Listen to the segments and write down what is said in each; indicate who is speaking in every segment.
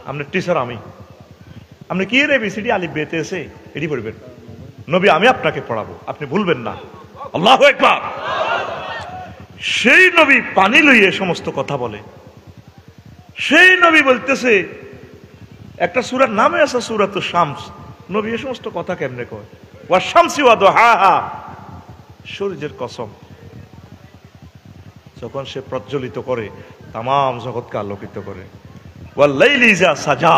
Speaker 1: আপনার টিচার আমি, আপনি কি রে বিসিডি আলিফ বেতে এসে এটি পড়বেন, নবী আমি আপনাকে পড়াবো, আপনি ভুলবেন না। আল্লাহু আকবার। সেই নবী পানি লইয়ে সমস্ত কথা বলে। সেই নবী বলতেছে, একটা সূরার নামে আছে সূরাতুশ শামস, নবী এই সমস্ত কথা কেমনে কয়? ওয়া শামসি ওয়া দুহাহা, সূর্যের কসম, যখন সে প্রজ্বলিত করে তামাম জগৎকে আলোকিত করে। ওয়াল লাইলি ইযা সাজা,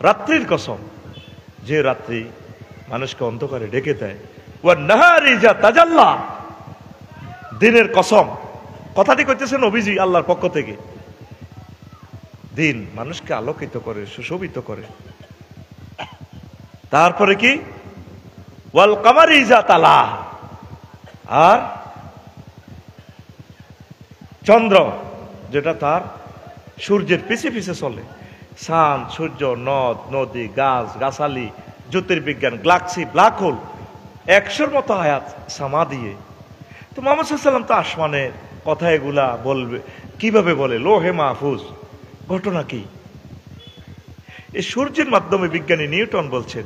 Speaker 1: রাত্রির কসম, যে রাত্রি মানুষকে অন্ধকারে ডেকে দেয়। ওয়ান নাহারি ইযা তাজাল্লা, দিনের কসম, কথাটি কইতেছে নবীজি আল্লাহর পক্ষ থেকে। দিন মানুষকে আলোকিত করে, সুশোভিত করে। তারপরে কি? ওয়াল কামারি ইযা তালা, আর চন্দ্র যেটা তার সূর্যের পিছে পিছে চলে। চাঁদ, সূর্য, নদ নদী, গাছ গাছালি, জ্যোতির্বিজ্ঞান, গ্যালাক্সি, ব্ল্যাক হোল, 100-র মতো আয়াত সামা দিয়ে। তো মুহাম্মদ সাল্লাল্লাহু আলাইহি ওয়াসাল্লাম তো আসমানের কথা এগুলা বলবে কিভাবে বলে? লোহে মাহফুজ। ঘটনা কি? এই সূর্যের মাধ্যমে বিজ্ঞানী নিউটন বলছেন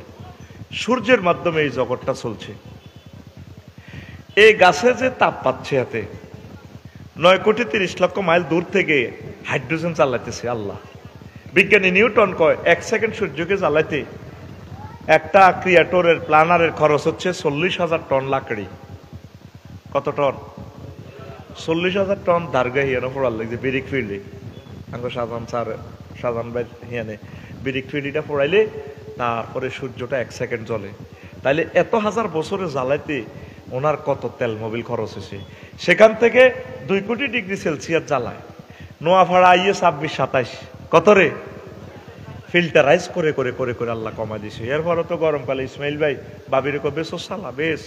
Speaker 1: সূর্যের মাধ্যমে এই জগৎটা চলছে। এই গাছে যে তাপ পাচ্ছে, এতে 9,30,00,000 মাইল দূর থেকে হাইড্রোজেন চালাইতেছে আল্লাহ। বিজ্ঞানী নিউটন কয় 1 সেকেন্ড সূর্যকে জ্বালাইতে একটা ক্রিয়েটরের প্ল্যানারের খরচ হচ্ছে 40,000 টন লাকড়ি। কত টন? 40,000 টন দারগা হিয়ানো পড়ার লাগছে বিরিক ফিল্ডে। আঙ্গ সাজান ভাই হিয়ানে বিরিক ফিল্ডিটা পড়াইলে তারপরে সূর্যটা 1 সেকেন্ড জ্বলে। তাইলে এত হাজার বছরে জ্বালাইতে ওনার কত তেল মোবিল খরচ হয়েছে। সেখান থেকে 2 কোটি ডিগ্রি সেলসিয়াস জ্বালায়। নোয়াপাড়া আইয়ে 26-27, কত রে? ফিল্টারাইজ করে করে করে করে আল্লাহ কমা দিছে। এরপরও তো গরমকালে ইসমাইল ভাই বাবির কো বেশ সালা বেশ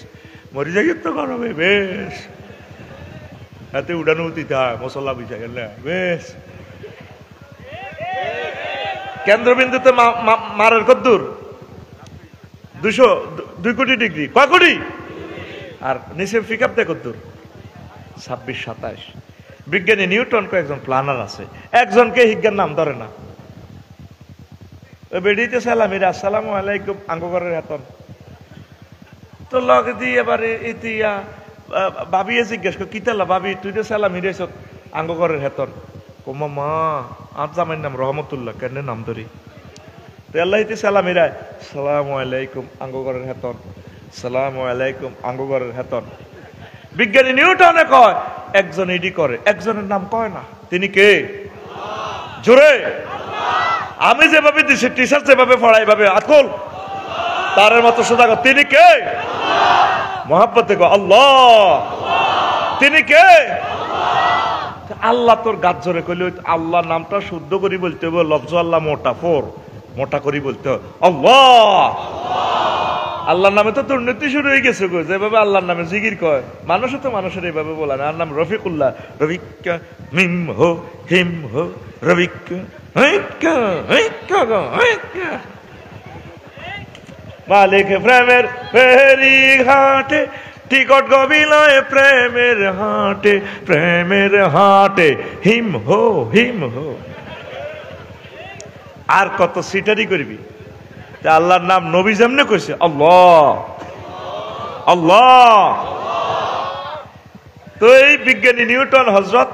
Speaker 1: মরি যাই তো গরমে বেশ হাতে উড়ানো দিতে হয় মশলা বিছাই গেলে বেশ। কেন্দ্রবিন্দুতে মারের কদ্দুর 2 কোটি ডিগ্রি, কয় কোটি? আর নিচে পিকআপ দেয় কদ্দুর? 26-27। বিজ্ঞানী নিউটন কয়েকজন প্ল্যানার আছে, একজনকে হিজ্ঞার নাম ধরে না। বেড়িতে সালামিরা আসসালামু আলাইকুম আঙ্গঘরের হেতন তো লগে দিয়ে এবারে ইতিয়া ভাবিয়ে জিজ্ঞেস কর কিতালা ভাবি তুই তো সালামি রেছ আঙ্গঘরের হেতন কোমা মা আর জামাইয়ের নাম রহমতুল্লাহ কেন নাম ধরি তো আল্লাহ ইতি সালামিরা সালামু আলাইকুম আঙ্গঘরের হেতন, সালামু আলাইকুম আঙ্গঘরের হেতন। বিজ্ঞানী নিউটনে কয় একজন এডি করে, একজনের নাম কয় না। তিনি কে? জোরে আমি যেভাবে দিছি টিচার যেভাবে পড়াই ভাবে আকল তারের মতো সোজা। তিনি কে? মহাব্বতে গো আল্লাহ। তিনি কে? আল্লাহ। তোর গাছ জোরে কইলে আল্লাহ নামটা শুদ্ধ করি বলতে হবে, লফজ আল্লাহ মোটা করি বলতে হবে আল্লাহ। আল্লাহর নামে তো দুর্নীতি শুরু হয়ে গেছে গো, যেভাবে আল্লাহর নামে জিকির কয় মানুষও তো মানুষের এইভাবে বলা না। আর নাম রফিকুল্লাহ, রফিক মিম হো হিম হো রফিক মালিক প্রেমের ফেরি ঘাটে টিকট গবিলায় প্রেমের হাটে হিম হো হিম হো। আর কত সিটারি করবি? আল্লাহর নাম নবী যেমনে কইছে আল্লাহ আল্লাহ। তো এই বিজ্ঞানী নিউটন হযরত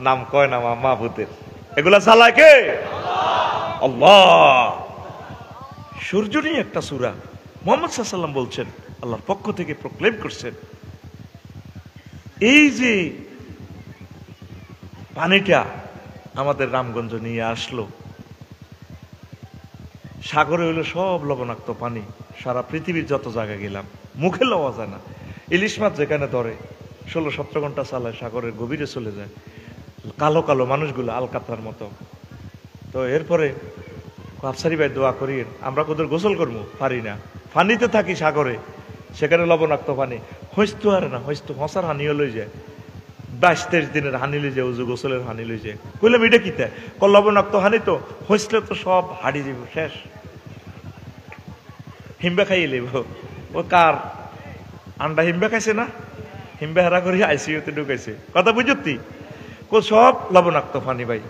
Speaker 1: নাম কয় না মাহবুদের, এগুলা চালায় কে? আল্লাহ। সূর্য নিয়ে একটা সূরা মুহাম্মদ সাল্লাল্লাহু আলাইহি ওয়াসাল্লাম বলছেন, আল্লাহর পক্ষ থেকে প্রক্লেম করছেন, এই যে পানিটা আমাদের রামগঞ্জ নিয়ে আসলো, সাগরে হইলো সব লবণাক্ত পানি। সারা পৃথিবীর যত জায়গা গেলাম মুখে লওয়া যায় না। ইলিশ মাছ যেখানে ধরে 16-17 ঘন্টা চালায়, সাগরের গভীরে চলে যায়, কালো কালো মানুষগুলো আলকাতরার মতো। তো এরপরে আফসারি ভাই দোয়া করি, আমরা কোথাও গোসল করবো পারি না, পানিতে থাকি সাগরে, সেখানে লবণাক্ত পানি হইতো আর না হইতো হসার হানিও লই যায়, 22-23 দিনের হানি লই যায়, উজু গোসলের হানি লই যায়। কইলাম এটা কিতা? লবণাক্ত হানি তো হইসলে তো সব হাড়ি দিব শেষ, হিম্বা খাইয়ে লিব। ও কার আন্ডা হিম্বা খাইছে না, হিম্বা হেরা করে আইসিইউতে ঢুকাইছে, কথা বুঝতি? সব লবণাক্ত পানি ভাই।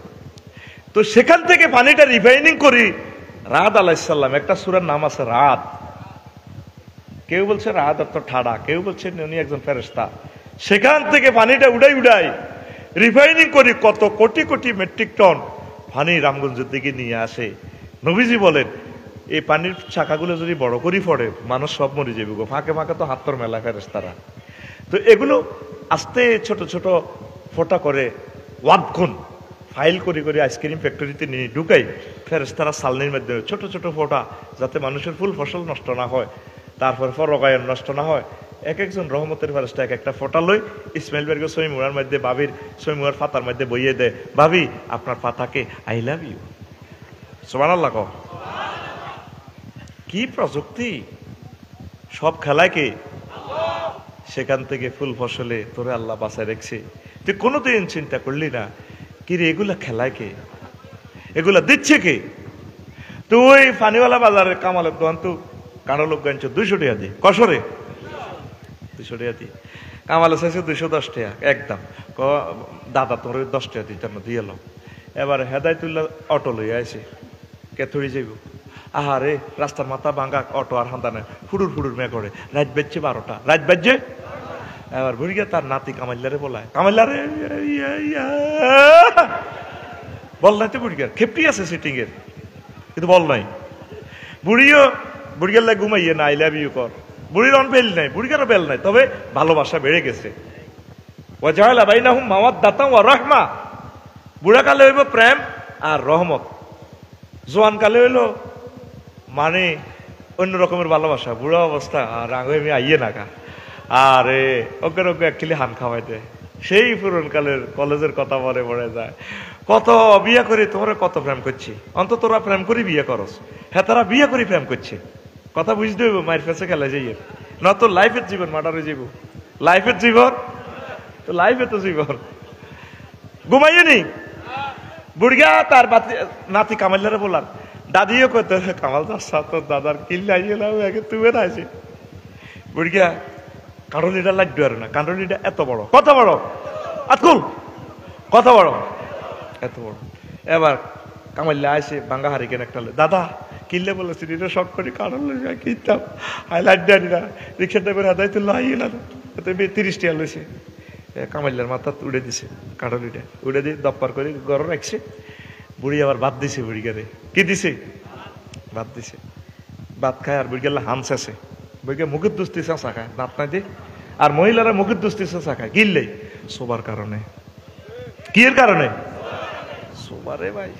Speaker 1: তো সেখান থেকে পানিটা রিফাইনিং করি রাদ আলাইহিস সালাম, একটা সূরার নাম আছে রাদ। কেউ বলছে রাদ অর্থ ঠাডা, কেউ বলছে উনি একজন ফেরেশতা। সেখান থেকে পানিটা উড়াই রিফাইনিং করি কত কোটি কোটি মেট্রিক টন পানি রামগঞ্জের দিকে নিয়ে আসে। নবীজি বলেন এই পানির চাকাগুলো যদি বড় করি পড়ে মানুষ সব মরে যাবে গো, ফাঁকে ফাঁকে তো হাতর মেলা ফেরেশতারা। তো এগুলো আস্তে ছোট ছোট ফোঁটা করে ওয়াদগুন ফাইল করে করে আইসক্রিম ফ্যাক্টরিতে নিয়ে ঢুকাই ফেরেশতারা সালনির মাধ্যমে ছোট ছোট ফোঁটা, যাতে মানুষের ফুল ফসল নষ্ট না হয়, তারপর পরগায়ন নষ্ট না হয়। এক একজন রহমতের ফেরেশতা এক একটা ফোঁটা লই ইসমাইল বেরকে সৈমুয়ার মধ্যে বাবির সৈমুয়ার পাতার মধ্যে বইয়ে দেয়, ভাবি আপনার পাতাকে আই লাভ ইউ। সুবহানাল্লাহ কও। কি প্রযুক্তি, সব খেলায় কে? সেখান থেকে ফুল ফসলে তোরে আল্লাহ বাঁচায় রেখেছে। তুই কোনোদিন চিন্তা করলি না কি রে এগুলা খেলায় কে, এগুলা দিচ্ছে কে? তুই ফানিওয়ালা বাজারের কামালের দোকান তো কারো লোক গাঞ্চ 200 টাকা দি, কসরে 200 টাকা দি। কামালে চাইছে 210 টাকা একদম। দাদা তোর 10 টাকা দিতে দিয়ে এলো। এবার হেদায়তুল্লাহ অটো লইয়া আছে, কেথুরি যাইব। আহারে রাস্তার মাথা ভাঙ্গা অটো আর হান্দানে ফুডুর ফুডুর মেয়ে করে, রাত বাজছে 12টা, রাত বাজছে। এবার বুড়িয়া তার নাতি কামাইলারে বলায়, কামাইলারে বল নাই তো বুড়িয়ার খেপটি আছে সিটিং এর, কিন্তু বল নাই। বুড়িয়ার লাগে ঘুমাইয়ে না আই লাভ ইউ কর। বুড়ির অন বেল নাই, বুড়িয়ারও বেল নাই, তবে ভালোবাসা বেড়ে গেছে। ও জায়লা বাইনাহুম মাওয়াদ্দাতাম ওয়া রাহমা। বুড়া কালে হইব প্রেম আর রহমত, জোয়ান কালে হইলো মানে অন্য রকমের ভালোবাসা। বুড়া অবস্থা আর আগে আমি আইয়ে নাকা আরে ওকে ওকে অ্যাকচুয়ালি হান খাওয়াই দেয়। সেই পুরনকালের কলেজের কথা মনে পড়ে যায়। কত বিয়ে করে তোমরা কত প্রেম করছি, অন্তত তোরা প্রেম করি বিয়ে করস, হ্যাঁ তারা বিয়ে করি প্রেম করছে। কথা বুঝতে হইব, মায়ের ফেসে খেলা যাইয়ে না তো লাইফের জীবন মার্ডারে জীব, লাইফের জীবন তো লাইফে তো জীবন ঘুমাইয়ে নি। বুড়িয়া তার নাতি কামাইলারে বলার, দাদিও কইতে কামাল যাচ্ছা তোর দাদার কিল্লা আইলাম আগে তুমি আছে। বুড়িয়া কাঁড়লিটা লাড্ডু আর না, কাঁড়লিটা এত বড়, কত বড় আতকুল, কত বড়, এত বড়। এবার কামাইল্লা আসে ভাঙ্গা হারিকেন একটা, দাদা কিনলে বলেছি এটা শখ করি কাঁড়ল কিনতাম, হাই লাড্ডু আনি না, রিক্সা ড্রাইভার হাতাই তুললো আইয়ে না, 30 টাকা লইছে। কামাইল্লার মাথা উড়ে দিছে, কাঁড়লিটা উড়ে দিয়ে দপ্পার করে গরম রাখছে। বুড়ি আবার ভাত দিছে, বুড়িগারে কি দিছে? ভাত দিছে। ভাত খায় আর বুড়ি গেলে হামসাছে, বুড়িকে মুখের দুস্তি চাষা খায়, দাঁত নাই দিয়ে। আর মহিলারা মুখের দুস্তি চাষা খায় গিললেই সোবার কারণে। কি এর কারণে? সোবারে ভাই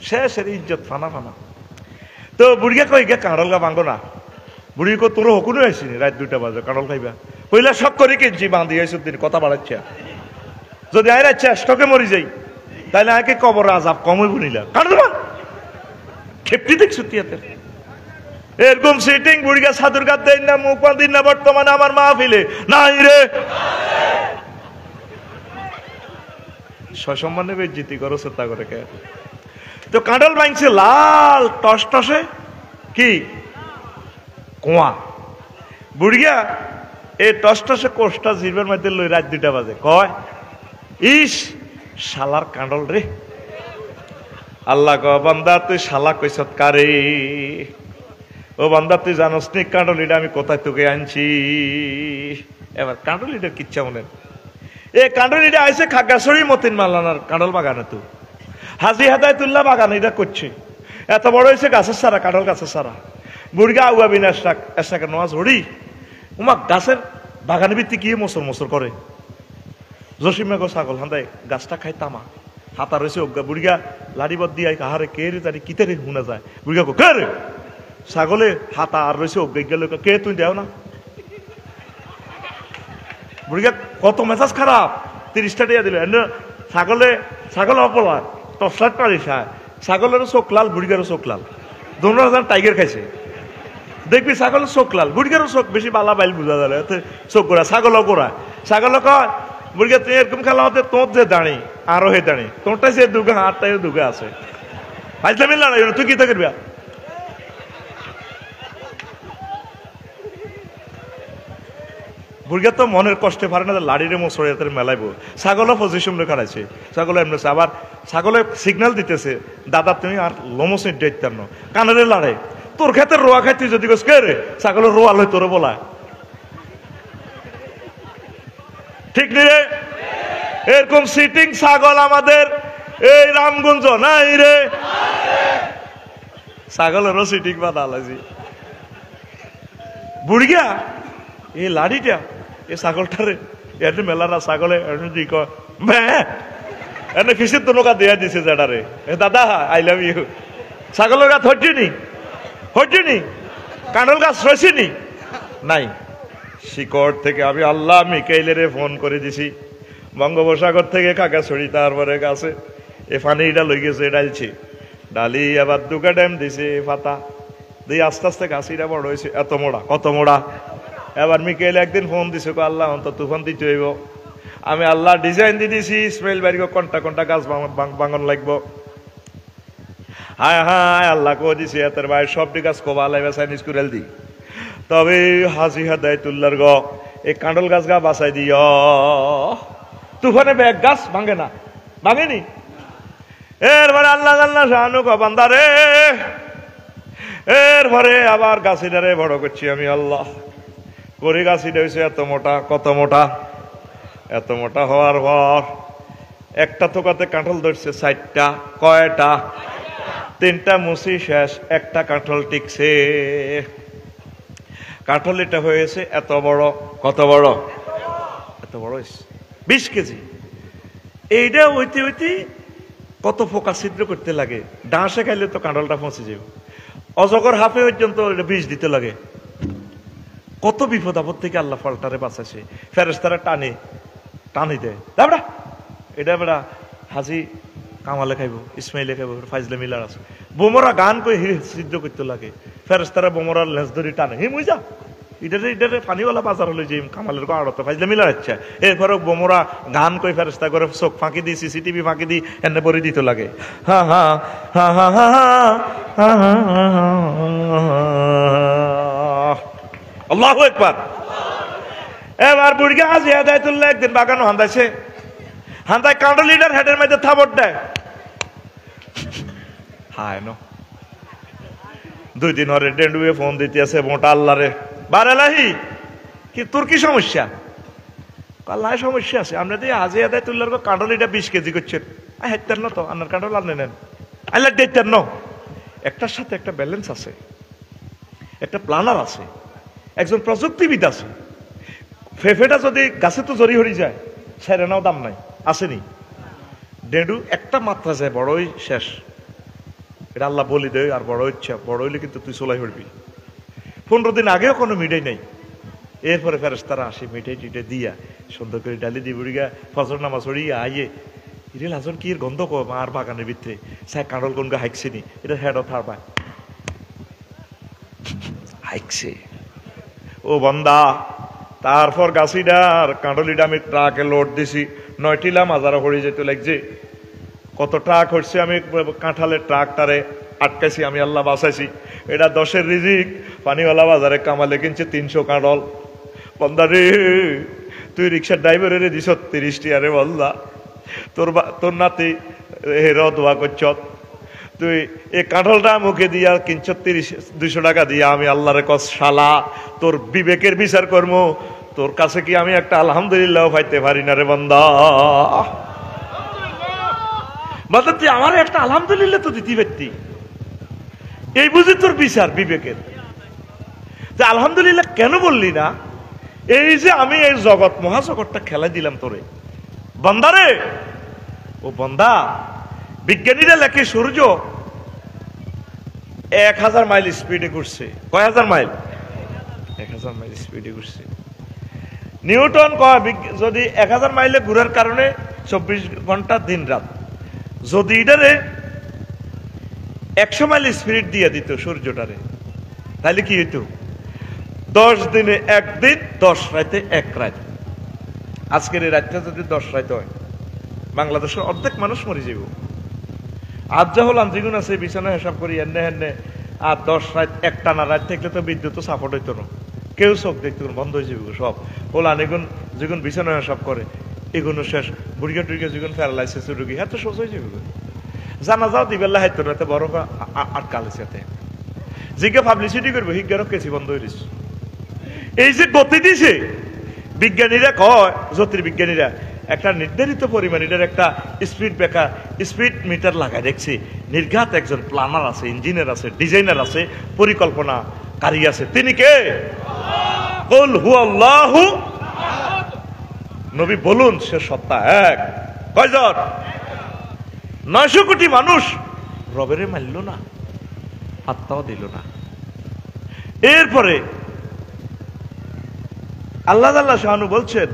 Speaker 1: শেষের ইজ্জত ফানা ফানা। তো বুড়িয়া কই গে কাঁড়ল গা ভাঙ্গো না। বুড়ি কো তোর হকুনো আসিনি, রাত 2টা বাজে কাঁড়ল খাইবা। পইলা সব করে কিনছি বাঁধি আইসব দিন কথা বাড়াচ্ছে। যদি আয় রাখছে স্টকে মরি যাই তাহলে আগে কবর আজাব কমই বুনিলা কাঁড়ল খেপটি দেখছো তিয়াতে এরকম সিটিং বুড়িগা সাধুর গাত দেন না, মুখ দিন না। বর্তমানে আমার মাহফিলে নাই রে সসম্মানে বেজ্জিতি করো চেষ্টা করে কে। তো কাঁডল ভাঙছে লাল টস টসে কি কুয়া। বুড়িয়া এই টস টসে কোষটা জিরবের মধ্যে লই রাত 2টা বাজে কয় ইস শালার কাঁডল রে। আল্লাহ ক বান্দা তুই শালা কইছত কারে? ও বান্দা তুই জানোস নি কাঁডলিটা আমি কোথায় তোকে আনছি? এবার কাঁডলিটার কিচ্ছা মনে, এ কাঁডলিটা আইসে খাগড়াছড়ি মতিন মালানার কাঁডল বাগানে, তো হাজি হেদায়তুল্লাহ বাগান এটা করছে। এত বড় হয়েছে গাছের সারা, কাঁডল গাছের সারা। বুড়গা আউয়া বিনা এসাকে নোয়াজ হড়ি উমা গাছের বাগানে ভিত্তি গিয়ে মোসর মোসর করে। জসিমে গো ছাগল হান্দায় গাছটা খাই তামা, হাতা রয়েছে অজ্ঞা। বুড়িয়া লাড়িবদ দিয়ে কাহারে কে রে জানি কিতে রে শুনা যায়। বুড়িয়া গো কে রে? ছাগলে হাতা আর রয়েছে অজ্ঞা গেল, কে তুই দেও না? বুড়িয়া কত মেজাজ খারাপ, 30টা টাকা দিল। ছাগলে অপলা টসলাট পারিস, ছাগলেরও চোখ লাল, বুড়িগারও চোখ লাল, 2,000 টাইগার খাইছে। দেখবি ছাগলের চোখ লাল, বুড়িগারও চোখ বেশি বালা বাইল বুঝা যায় চোখ গোড়া, ছাগলও গোড়া। ছাগল কয় বুড়িয়া তুই এরকম খেলা হতে তোর যে দাঁড়ি আরো হে দাঁড়ি, তোরটাই সে দুগা আটটাই দুগা আছে। আইসলামী লড়াই তুই কি করবি? বুড়িয়া তো মনের কষ্টে পারে না, লাড়িরে মশড়িয়াতে মেলাইবো। ছাগলও পজিশন রেখে আছে, ছাগল এমনি আবার ছাগলে সিগন্যাল দিতেছে, দাদা তুমি আর লোমসের ডেটার না কানের লাড়ে, তোর ক্ষেত্রে রোয়া খাই তুই যদি কে রে ছাগলের রোয়া লয় তোর বলা, ঠিক নি রে? এরকম সিটিং ছাগল আমাদের এই রামগঞ্জ নাই রে, ছাগলেরও সিটিং বাদা লাগছে। বুড়িয়া এই লাড়িটা এই ছাগলটারে এনে মেলারা ছাগলে এনে ফিসের তো নৌকা দেয়া দিছে যেটারে, দাদা আই লাভ ইউ। ছাগলের গাছ হটিনি, কাঁঠাল গাছ রয়েছিনি নাই। শিকড় থেকে আমি আল্লাহ মিকাইলেরে ফোন করে দিছি, বঙ্গোপসাগর থেকে খাগড়াছড়ি, তারপরে গাছে এ পানিটা লই গেছে ডালছি, ডালি আবার দুকা ড্যাম দিছে পাতা দিয়ে আস্তে আস্তে গাছিটা বড় হয়েছে এত মোড়া, কত মোড়া। এবার মিকাইল একদিন ফোন দিছে, আল্লাহ অন্তত তুফান দিতে হইব। আমি আল্লাহ ডিজাইন দিয়ে দিছি, ইসমাইল বাড়ি কোনটা কোনটা গাছ বাঙন লাগবো। হায় হায় আল্লাহ কো দিছি এতের ভাই সবটি গাছ কোবা লাইবে চাইনিজ কুড়েল দি, তবে হাজি হাদায়তুল্লাহর গ এই কাঁঠাল গাছ গা বাঁচাই দিও। তুফানে ব্যাগ গাছ ভাঙে না, ভাঙেনি। এরপরে আল্লাহ আল্লাহ শাহানু ক বান্দারে, এরপরে আবার গাছিটারে বড় করছি আমি আল্লাহ করে। গাছিটা হয়েছে এত মোটা, কত মোটা, এত মোটা হওয়ার পর একটা থোকাতে কাঁঠাল ধরছে 4টা, কয়টা? 3টা মুসি শেষ, একটা কাঁঠাল টিকছে। কাঁঠাল এটা হয়েছে এত বড়, কত বড়? এত বড়, 20 কেজি। এইটা হইতে হইতে কত ফোকা ছিদ্র করতে লাগে, ডাঁসে খাইলে তো কাঁঠালটা পৌঁছে যাবে। অজগর হাফে পর্যন্ত বিষ দিতে লাগে। কত বিপদ আপদ থেকে আল্লাহ ফলটারে বাঁচাছে। ফেরেশতারা টানি দেয়, দাবড়া এটা বেড়া হাজি কামালে খাইব, ইসমাইলে খাইব, ফাইজলে মিলার আছে। বোমরা গান করে সিদ্ধ করতে লাগে, ফেরেশতারা বোমরার লেজ ধরে টানে, হি মুই যা ইটারে পানিওয়ালা বাজার হলে যে কামালের আড়ত ফাইজলে মিলার ইচ্ছা। এরপরে বোমরা গান করে ফেরেশতা করে চোখ ফাঁকি দিই, সিসিটিভি ফাঁকি দিই, এনে পরে দিতে লাগে। হা হা হা হা হা আল্লাহু আকবার। এবার বুড়িয়া হাজি হাদায়তুল্লাহ একদিন বাগানো হান্দাইছে, হান্দায় কাঁঠাল লিডার হেডের মধ্যে থাবট দেয়। হায় ন 2 দিন হরে ডেন্ডুয়ে ফোন দিতে আছে মোটা আল্লাহ রে, বারেলাহি কি তোর কি সমস্যা? আল্লাহ সমস্যা আছে, আমরা দিয়ে হাজি হাদায়তুল্লাহর কাঁঠাল লিডার 20 কেজি করছেন, হেঁটার ন তো আপনার কাঁঠাল আপনি নেন, আল্লাহ ডেটার ন। একটার সাথে একটা ব্যালেন্স আছে, একটা প্ল্যানার আছে, একজন প্রযুক্তিবিদ আছে। ফেফেটা যদি গাছে তো জড়ি হরি যায়, সেরে নাও দাম নাই, আসেনি। ডেডু একটা মাত্রা যায়, বড়ই শেষ, এটা আল্লাহ বলি দেয়। আর বড় ইচ্ছা, বড় হইলে কিন্তু তুই চলাই হরবি। 15 দিন আগেও কোনো মিঠাই নাই। এরপরে ফেরেশতারা আসে মিঠাই টিটে দিয়া সুন্দর করে ডালি দিয়ে বুড়িগা ফজর নামাজ পড়িয়া আইয়ে, ইরে লাজন কি গন্ধ কম আর বাগানের ভিতরে সাই কাঁড়ল কোন গা হাইকছিনি, এটা হেড অফ থারবা হাইকছে ও বন্দা। তারপর গাছিডার কাঁডলিটা আমি ট্রাকে লোড দিছি, 9টিলা মাজারা হয়ে যেতে লাগছে। কত ট্রাক হচ্ছে, আমি কাঁঠালের ট্রাকটারে আটকাইছি, আমি আল্লাহ বাঁচাইছি। এটা 10-এর রিজিক। পানিওয়ালা বাজারে কামালে কিনছে 300 কাঁঠাল। বন্দা রে, তুই রিক্সার ড্রাইভারে দিস 30 টিয়ারে বললা, তোর নাতি হের দোয়া করছ, তুই এই কাঁঠালটা মুখে দিয়া কিনছ 200 টাকা দিয়া। আমি আল্লাহরে কস শালা, তোর বিবেকের বিচার করবো, তোর কাছে কি আমি একটা আলহামদুলিল্লাহ পাইতে পারি না রে বান্দা? বান্দা তুই আমার একটা আলহামদুলিল্লাহ তো দিতে পারতি, এই বুঝি তোর বিচার বিবেকের। আলহামদুলিল্লাহ কেন বললি না? এই যে আমি এই জগৎ মহাজগৎটা খেলাই দিলাম তোরে বান্দারে। ও বান্দা, বিজ্ঞানীরা লেখে সূর্য 1000 মাইল স্পিডে ঘুরছে। কয় হাজার মাইল? 1000 মাইল স্পিডে ঘুরছে। নিউটন কয় যদি 1000 মাইলে ঘুরার কারণে 24 ঘন্টা দিন রাত, যদি এটারে 100 মাইল স্পিড দিয়ে দিত সূর্যটারে, তাহলে কি হইতো? 10 দিনে 1 দিন, 10 রাতে 1 রাত। আজকের এই রাতটা যদি 10 রাত হয়, বাংলাদেশের অর্ধেক মানুষ মরে যাব। আজ যা হলাম যেগুন আছে বিছানা হিসাব করি এনে হেনে, আর 10 রাত একটানা রাত থাকলে তো বিদ্যুৎ সাপোর্ট হইতো না। কেউ চোখ দেখতে বন্ধ হয়ে যাবে সব। ওলান এগুন যেগুন বিছানায় সব করে এগুলো শেষ। বুড়িয়া টুড়িয়া যেগুন প্যারালাইসিস রুগী হ্যাঁ তো সোজ হয়ে যাবে। জানা যাও দিবেল্লা হাইতো না বড় আটকালেছে জিজ্ঞা পাবলিসিটি করবো হিজ্ঞারও কেসি বন্ধ হয়ে দিস। এই যে গতি দিছে বিজ্ঞানীরা কয়, জ্যোতির্বিজ্ঞানীরা একটা নির্ধারিত পরিমাণ এটার একটা স্পিড ব্রেকার স্পিড মিটার লাগায় দেখছি। নির্ঘাত একজন প্ল্যানার আছে, ইঞ্জিনিয়ার আছে, ডিজাইনার আছে, পরিকল্পনাকারী আছে। তিনি কে? কুল হুয়াল্লাহু। নবী বলুন সে সত্তা এক। কয়জন? 900 কোটি মানুষ রবেরে মানল না, আত্মাও দিল না। এরপরে আল্লাহ শাহানু বলছেন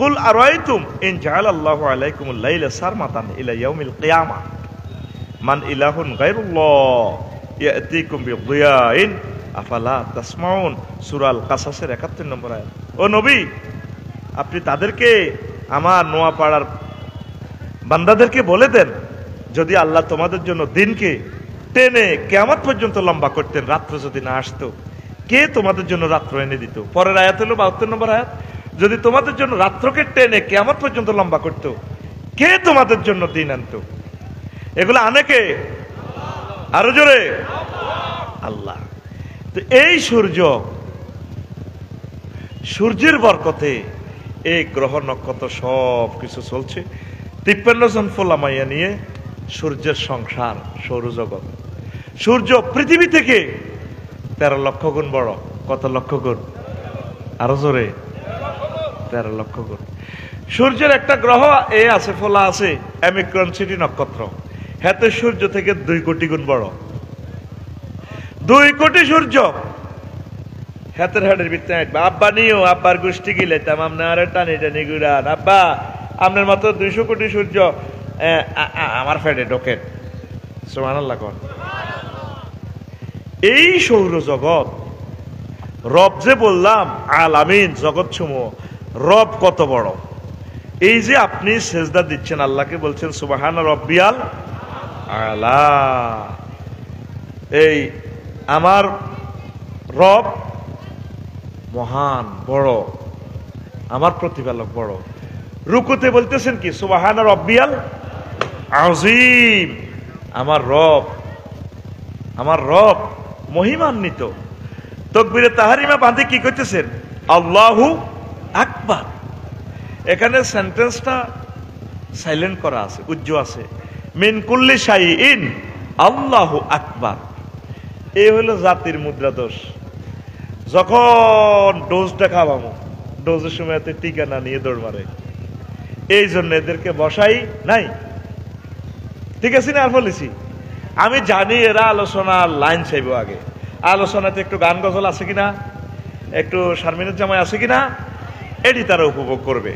Speaker 1: কুল আরাইতুম ইন জাআলাল্লাহু আলাইকুমুল লাইলা সারমাতান ইলা ইয়াউমিল কিয়ামাহ মান ইলাহুন গায়রুল্লাহ ইয়াতিকুম বিদিয়াইন আফালা তাসমাউন। সূরা আল কাসাসের 71 নম্বর আয়াত। ও নবী, আপনি তাদেরকে, আমার নোয়াপাড়ার বান্দাদেরকে বলে দেন, যদি আল্লাহ তোমাদের জন্য দিনকে টেনে কিয়ামত পর্যন্ত লম্বা করতেন, রাত্র যদি না আসতো, কে তোমাদের জন্য রাত্র এনে দিত? পরের আয়াত হলো 72 নম্বর আয়াত। যদি তোমাদের জন্য রাত্রকে টেনে কিয়ামত পর্যন্ত লম্বা করতো, কে তোমাদের জন্য দিন আনতো? এগুলো আনে কে? আরো জোরে আল্লাহ। তো এই সূর্যের বরকতে এই গ্রহ নক্ষত্র সব কিছু চলছে। 53 জন ফোলামাইয়া নিয়ে সূর্যের সংসার, সৌরজগৎ। সূর্য পৃথিবী থেকে 13 লক্ষ গুণ বড়। কত লক্ষ গুণ? আরো জোরে 13 লক্ষ গুণ। সূর্যের একটা গ্রহ এ আছে, ফোলা আছে, অ্যামিক্রন সিটি নক্ষত্র। হাতে সূর্য থেকে 2 কোটি গুণ বড়। 2 কোটি সূর্য হাতের হাড়ের ভিতরে আসবে। আব্বা নিও, আব্বার গোষ্ঠী গিলাইতাম, আপনার টানি টানি ঘুরান। আব্বা আপনার মতো 200 কোটি সূর্য আমার ফেডে ঢোকেন। সুবহানাল্লাহ কোন। এই সৌরজগৎ রব যে বললাম, আলামিন জগৎ সমূহ, রব কত বড়। এই যে আপনি সেজদা দিচ্ছেন, আল্লাহকে বলছেন সুবহান রব্বিয়াল আলা। এই আমার রব মহান, বড়, আমার প্রতিপালক বড়। রুকুতে বলতেছেন কি? সুবহান রব্বিয়াল আযীম। আমার রব মহিমান্বিত। তাকবীরে তাহরিমা বাঁধে কি কইতেছেন? আল্লাহু আকবার। এখানে সেন্টেন্সটা সাইলেন্ট করা আছে, উজ্জ আছে। মিন কুল্লি শাইইন আল্লাহু আকবার। এই হলো জাতির মুদ্রা দোষ। যখন ডোজটা খাওয়াবো, ডোজের সময় এতে টিকা না নিয়ে দৌড় মারে। এই জন্য এদেরকে বসাই নাই। ঠিক আছে না? আর বলেছি আমি জানি এরা আলোচনার লাইন চাইব। আগে আলোচনাতে একটু গান গজল আছে কিনা, একটু শারমিনের জামাই আছে কিনা, এটি তারা উপভোগ করবে।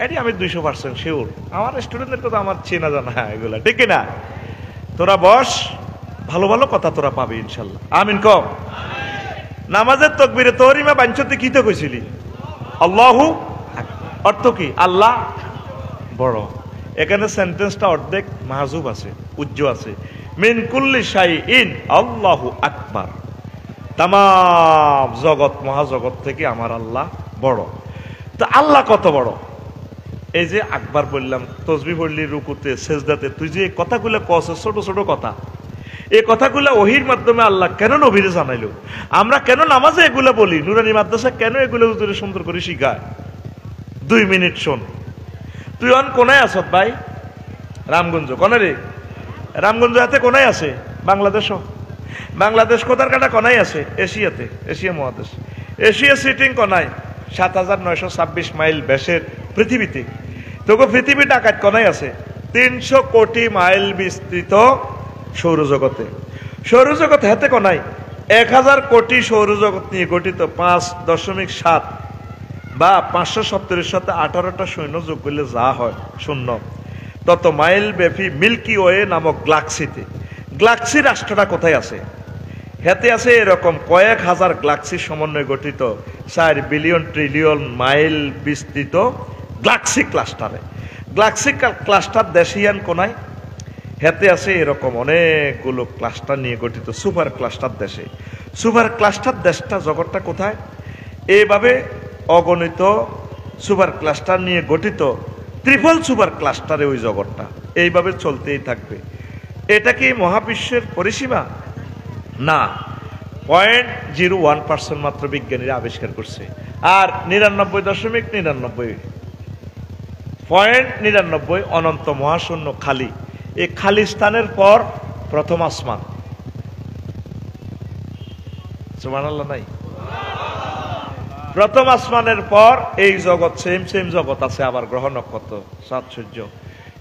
Speaker 1: এটি আমি 200% শিওর। আমার স্টুডেন্টদের কথা আমার চেনা জানা এগুলা, ঠিক না? তোরা বস, ভালো ভালো কথা তোরা পাবি ইনশাল্লাহ। আমিন কম। নামাজের তাকবীরে তাহরিমা বাঞ্ছতে কি তো কইছিলি? আল্লাহু অর্থ কি? আল্লাহ বড়। এখানে সেন্টেন্সটা অর্ধেক মাহজুব আছে, উজ্জ আছে। মিন কুল্লি শাইইন আল্লাহু আকবার। তাম জগৎ, মহাজগৎ থেকে আমার আল্লাহ বড়। তো আল্লাহ কত বড়? এই যে আকবার বললাম, তসবিহ পড়লি রুকুতে, সেজদাতে, তুই যে কথাগুলো কস, ছোট ছোট কথা, এই কথাগুলো ওহির মাধ্যমে আল্লাহ কেন নবীরে জানাইলো? আমরা কেন নামাজে এগুলো বলি? নুরানি মাদ্রাসা কেন এগুলো হুজুরে সুন্দর করে শিখায়? 2 মিনিট শোন। তুই অন কোনায় আস ভাই? রামগঞ্জ। কোনে রে? রামগঞ্জ হাতে কোনায় আছে? বাংলাদেশ কোথার কাটা কোনায় আছে? এশিয়াতে, এশিয়া মহাদেশ। এশিয়া সিটিং কোনায় 7926 মাইল ব্যাসের পৃথিবীতে। তোকে পৃথিবী ডাকাত কোনায় আছে? 300 কোটি মাইল বিস্তৃত সৌরজগতে। সৌরজগৎ হাতে কোনায় 1000 কোটি সৌরজগৎ নিয়ে গঠিত 5.7 বা 570-এর সাথে 18টা সৈন্য যোগ করলে যা হয় শূন্য, তত মাইল ব্যাপী মিল্কি ওয়ে নামক গ্যালাক্সিতে। গ্যালাক্সি রাষ্ট্রটা কোথায় আছে? হাতে আছে এরকম কয়েক হাজার গ্যালাক্সির সমন্বয়ে গঠিত 4 বিলিয়ন ট্রিলিয়ন মাইল বিস্তৃত গ্যালাক্সি ক্লাস্টারে। গ্যালাক্সি ক্লাস্টার দেশিয়ান কোনায়? হাতে আছে এরকম অনেকগুলো ক্লাস্টার নিয়ে গঠিত সুপার ক্লাস্টার দেশে। সুপার ক্লাস্টার দেশটা, জগৎটা কোথায়? এইভাবে অগণিত সুপার ক্লাস্টার নিয়ে গঠিত, ট্রিপল সুপার ক্লাস্টারে ওই জগৎটা এইভাবে চলতেই থাকবে। এটা কি মহাবিশ্বের পরিসীমা? না, 0.01% মাত্র বিজ্ঞানীরা আবিষ্কার করছে। আর 99.99 অনন্ত মহাশূন্য খালি। এই খালি স্থানের পর প্রথম আসমান। সুবহানাল্লাহ নাই? প্রথম আসমানের পর এই জগৎ, সেম জগৎ আছে, আবার গ্রহ নক্ষত্র চাঁদ সূর্য,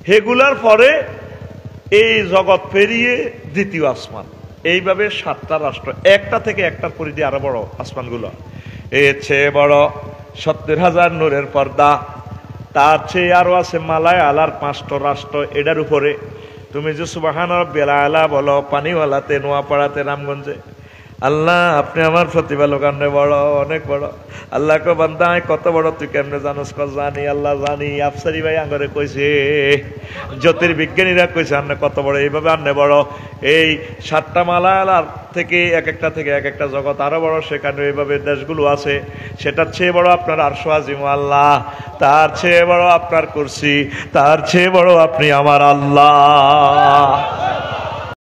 Speaker 1: হেগুলার পরে এই জগৎ পেরিয়ে দ্বিতীয় আসমান। এইভাবে 7টা রাষ্ট্র, একটা থেকে একটার পরিধি আরো বড় আসমানগুলো। এর চেয়ে বড় 70,000 নূরের পর্দা, তার চেয়ে আরো আছে মালায়ালার 5টা রাষ্ট্র। এটার উপরে তুমি যে সুবহান রাব্বিল আলা বলো পানিওয়ালাতে, নোয়াপাড়াতে, রামগঞ্জে, আল্লাহ আপনি আমার প্রতিপালক, আপনি বড়, অনেক বড়। আল্লাহ কো বান্দা কত বড় তুই কেমনে জানোস? জানি আল্লাহ জানি। আফসারি ভাই আঙ্গরে কইছে, জ্যোতির্বিজ্ঞানীরা কইছে আপনি কত বড়, এইভাবে আপনি বড়। এই 7টা মালায়ালার থেকে এক একটা জগৎ আরো বড়, সেখানে এইভাবে দেশগুলো আছে। সেটার চেয়ে বড় আপনার আরশ আজিম আল্লাহ, তার চেয়ে বড় আপনার কুরসি, তার চেয়ে বড় আপনি আমার আল্লাহ।